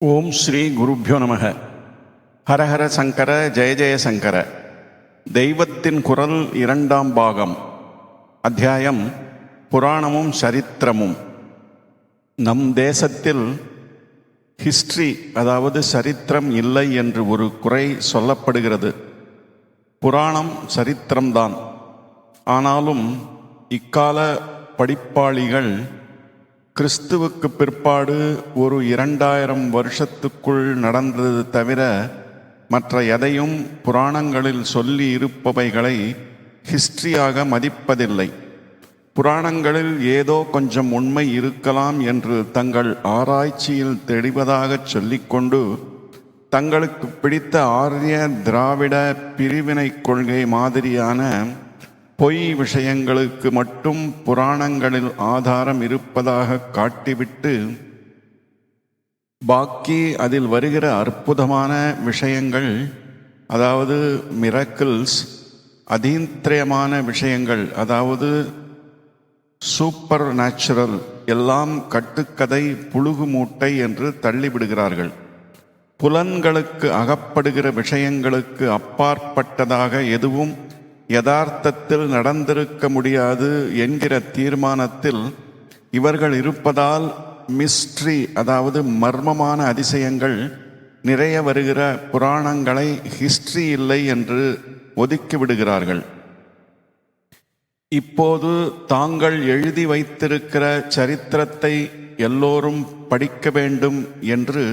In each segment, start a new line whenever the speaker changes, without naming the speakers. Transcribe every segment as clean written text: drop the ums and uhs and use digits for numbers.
ஓம் ஸ்ரீ குருப்யோ நமக. ஹரஹர சங்கர ஜெய ஜெய சங்கர. தெய்வத்தின் குரல் இரண்டாம் பாகம். அத்தியாயம் புராணமும் சரித்திரமும். நம் தேசத்தில் ஹிஸ்டரி அதாவது சரித்திரம் இல்லை என்று ஒரு குறை சொல்லப்படுகிறது. புராணம் சரித்திரம்தான். ஆனாலும் இக்கால படிப்பாளிகள் கிறிஸ்துவுக்கு பிற்பாடு ஒரு 2000 வருஷத்துக்குள் நடந்தது தவிர மற்ற எதையும் புராணங்களில் சொல்லி இருப்பவைகளை ஹிஸ்டரியாக மதிப்பதில்லை. புராணங்களில் ஏதோ கொஞ்சம் உண்மை இருக்கலாம் என்று தங்கள் ஆராய்ச்சியில் தெளிவதாக சொல்லிக்கொண்டு தங்களுக்கு பிடித்த ஆரிய திராவிட பிரிவினை கொள்கை மாதிரியான பொய் விஷயங்களுக்கு மட்டும் புராணங்களில் ஆதாரம் இருப்பதாக காட்டிவிட்டு பாக்கி அதில் வருகிற அற்புதமான விஷயங்கள், அதாவது மிரக்கிள்ஸ், அதீந்திரியமான விஷயங்கள், அதாவது சூப்பர் நேச்சுரல் எல்லாம் கட்டுக்கதை, புழுகு மூட்டை என்று தள்ளிவிடுகிறார்கள். புலன்களுக்கு அகப்படுகிற விஷயங்களுக்கு அப்பாற்பட்டதாக எதுவும் யதார்த்தத்தில் நடந்திருக்க முடியாது என்கிற தீர்மானத்தில் இவர்கள் இருப்பதால் மிஸ்ட்ரி அதாவது மர்மமான அதிசயங்கள் நிறைய வருகிற புராணங்களை ஹிஸ்டரி இல்லை என்று ஒதுக்கிவிடுகிறார்கள். இப்போது தாங்கள் எழுதி வைத்திருக்கிற சரித்திரத்தை எல்லோரும் படிக்க வேண்டும் என்று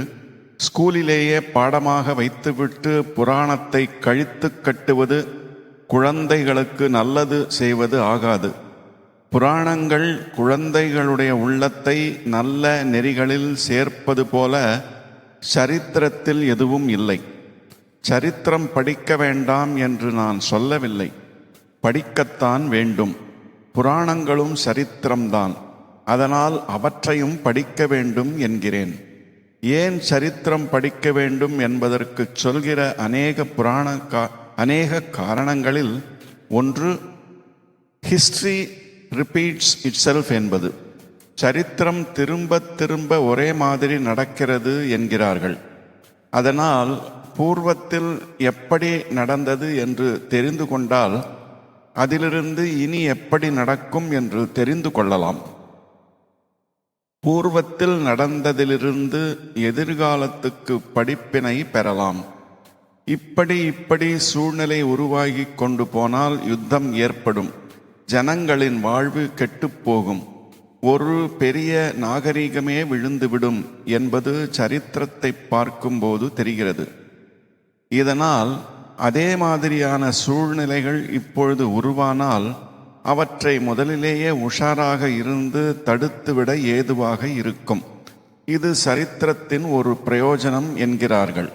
ஸ்கூலிலேயே பாடமாக வைத்துவிட்டு புராணத்தை கழித்து கட்டுவது குழந்தைகளுக்கு நல்லது செய்வது ஆகாது. புராணங்கள் குழந்தைகளுடைய உள்ளத்தை நல்ல நெறிகளில் சேர்ப்பது போல சரித்திரத்தில் எதுவும் இல்லை. சரித்திரம் படிக்க வேண்டாம் என்று நான் சொல்லவில்லை, படிக்கத்தான் வேண்டும். புராணங்களும் சரித்திரம்தான், அதனால் அவற்றையும் படிக்க வேண்டும் என்கிறேன். ஏன் சரித்திரம் படிக்க வேண்டும் என்பதற்கு சொல்கிற அநேக காரணங்களில் ஒன்று ஹிஸ்டரி ரிப்பீட்ஸ் இட்செல்ஃப் என்பது. சரித்திரம் திரும்ப திரும்ப ஒரே மாதிரி நடக்கிறது என்கிறார்கள். அதனால் பூர்வத்தில் எப்படி நடந்தது என்று தெரிந்து கொண்டால் அதிலிருந்து இனி எப்படி நடக்கும் என்று தெரிந்து கொள்ளலாம். பூர்வத்தில் நடந்ததிலிருந்து எதிர்காலத்துக்கு படிப்பினை பெறலாம். இப்படி சூழ்நிலை உருவாகி கொண்டு போனால் யுத்தம் ஏற்படும், ஜனங்களின் வாழ்வு கெட்டுப்போகும், ஒரு பெரிய நாகரிகமே விழுந்துவிடும் என்பது சரித்திரத்தை பார்க்கும்போது தெரிகிறது. இதனால் அதே மாதிரியான சூழ்நிலைகள் இப்பொழுது உருவானால் அவற்றை முதலிலேயே உஷாராக இருந்து தடுத்துவிட ஏதுவாக இருக்கும். இது சரித்திரத்தின் ஒரு பிரயோஜனம் என்கிறார்கள்.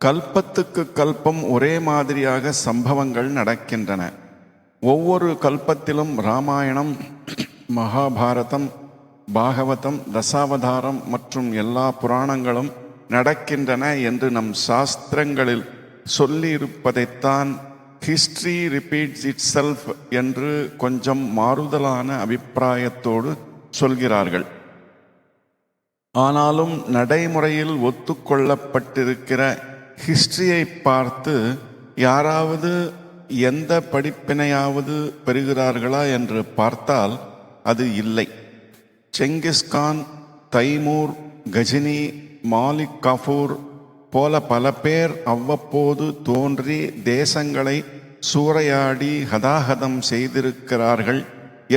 கல்பத்துக்கு கல்பம் ஒரே மாதிரியாக சம்பவங்கள் நடக்கின்றன. ஒவ்வொரு கல்பத்திலும் இராமாயணம், மகாபாரதம், பாகவதம், தசாவதாரம் மற்றும் எல்லா புராணங்களும் நடக்கின்றன என்று நம் சாஸ்திரங்களில் சொல்லியிருப்பதைத்தான் ஹிஸ்டரி ரிப்பீட்ஸ் இட்செல்ஃப் என்று கொஞ்சம் மாறுதலான அபிப்பிராயத்தோடு சொல்கிறார்கள். ஆனாலும் நடைமுறையில் ஒத்துக்கொள்ளப்பட்டிருக்கிற ஹிஸ்டரியை பார்த்து யாராவது எந்த படிப்பினையாவது பெறுகிறார்களா என்று பார்த்தால் அது இல்லை. செங்கிஸ்கான், தைமூர், கஜினி, மாலிக் கஃபூர் போல பல பேர் அவ்வப்போது தோன்றி தேசங்களை சூறையாடி ஹதாஹதம் செய்திருக்கிறார்கள்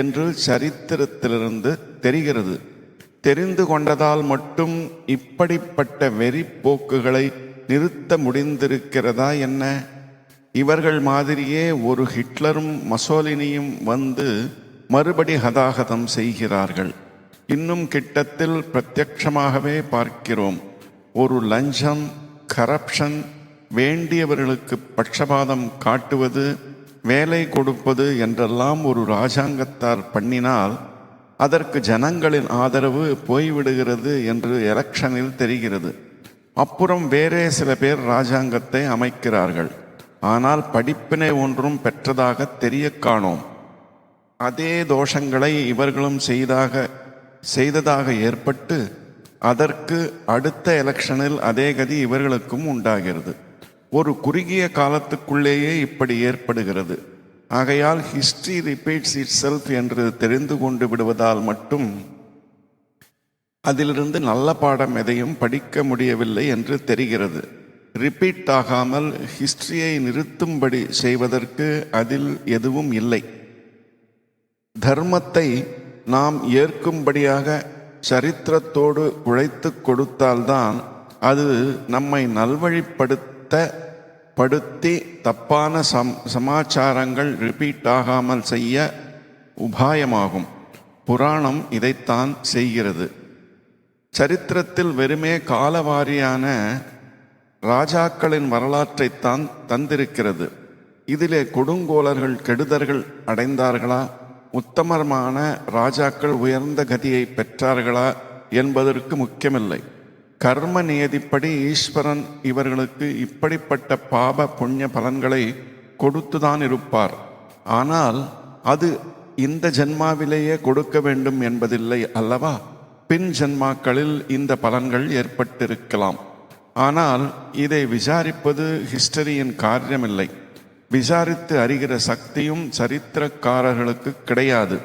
என்று சரித்திரத்திலிருந்து தெரிகிறது. தெரிந்து கொண்டதால் மட்டும் இப்படிப்பட்ட வெறி போக்குகளை நிறுத்த முடிந்திருக்கிறதா என்ன? இவர்கள் மாதிரியே ஒரு ஹிட்லரும் மசோலினியும் வந்து மறுபடி ஹதாகதம் செய்கிறார்கள். இன்னும் கிட்டத்தில் பிரத்யட்சமாகவே பார்க்கிறோம். ஒரு லஞ்சம், கரப்ஷன், வேண்டியவர்களுக்கு பட்சபாதம் காட்டுவது, வேலை கொடுப்பது என்றெல்லாம் ஒரு இராஜாங்கத்தார் பண்ணினால் அதற்கு ஜனங்களின் ஆதரவு போய்விடுகிறது என்று எலெக்ஷனில் தெரிகிறது. அப்புறம் வேறே சில பேர் இராஜாங்கத்தை அமைக்கிறார்கள். ஆனால் படிப்பினை ஒன்றும் பெற்றதாக தெரிய காணோம். அதே தோஷங்களை இவர்களும் செய்ததாக ஏற்பட்டு அதற்கு அடுத்த எலெக்ஷனில் அதே கதி இவர்களுக்கும் உண்டாகிறது. ஒரு குறுகிய காலத்துக்குள்ளேயே இப்படி ஏற்படுகிறது. ஆகையால் ஹிஸ்டரி ரிப்பீட்ஸ் இட் செல்ஃப் என்று தெரிந்து கொண்டு விடுவதால் மட்டும் அதிலிருந்து நல்ல பாடம் எதையும் படிக்க முடியவில்லை என்று தெரிகிறது. ரிப்பீட் ஆகாமல் ஹிஸ்டரியை நிறுத்தும்படி செய்வதற்கு அதில் எதுவும் இல்லை. தர்மத்தை நாம் ஏற்கும்படியாக சரித்திரத்தோடு உழைத்து கொடுத்தால்தான் அது நம்மை நல்வழிப்படுத்தி தப்பான சமாச்சாரங்கள் ரிப்பீட் ஆகாமல் செய்ய உபாயமாகும். புராணம் இதைத்தான் செய்கிறது. சரித்திரத்தில் வெறுமே காலவாரியான ராஜாக்களின் வரலாற்றைத்தான் தந்திருக்கிறது. இதிலே கொடுங்கோலர்கள் கெடுதர்கள் அடைந்தார்களா, உத்தமமான ராஜாக்கள் உயர்ந்த கதியை பெற்றார்களா என்பதற்கு முக்கியமில்லை. கர்ம நியதிப்படி ஈஸ்வரன் இவர்களுக்கு இப்படிப்பட்ட பாப புண்ணிய பலன்களை கொடுத்துதான் இருப்பார். ஆனால் அது இந்த ஜென்மாவிலேயே கொடுக்க வேண்டும் என்பதில்லை அல்லவா? பின் ஜென்மாக்களில் இந்த பலன்கள் ஏற்பட்டிருக்கலாம். ஆனால் இதை விசாரிப்பது ஹிஸ்டரியின் காரியமில்லை. விசாரித்து அறிகிற சக்தியும் சரித்திரக்காரர்களுக்கு கிடையாது.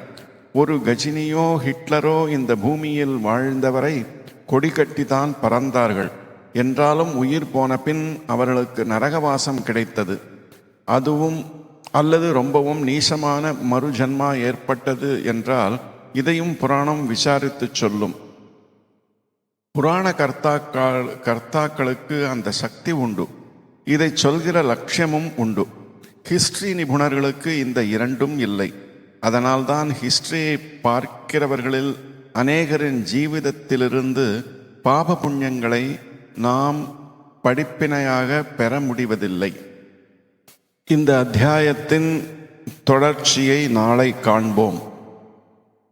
ஒரு கஜினியோ ஹிட்லரோ இந்த பூமியில் வாழ்ந்தவரை கொடி கட்டித்தான் பறந்தார்கள். என்றாலும் உயிர் போன பின் அவர்களுக்கு நரகவாசம் கிடைத்தது. அதுவும் அல்லது ரொம்பவும் நீசமான மறு ஜன்மா ஏற்பட்டது என்றால் இதையும் புராணம் விசாரித்து சொல்லும். புராண கர்த்தாக்களுக்கு அந்த சக்தி உண்டு. இதை சொல்கிற லட்சியமும் உண்டு. ஹிஸ்டரி நிபுணர்களுக்கு இந்த இரண்டும் இல்லை. அதனால்தான் ஹிஸ்டரியை பார்க்கிறவர்களில் அநேகரின் ஜீவிதத்திலிருந்து பாப புண்ணியங்களை நாம் படிப்பினையாக பெற முடிவதில்லை. இந்த அத்தியாயத்தின் தொடர்ச்சியை நாளை காண்போம்.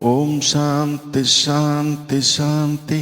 ஓம் சாந்தி சாந்தி சாந்தி.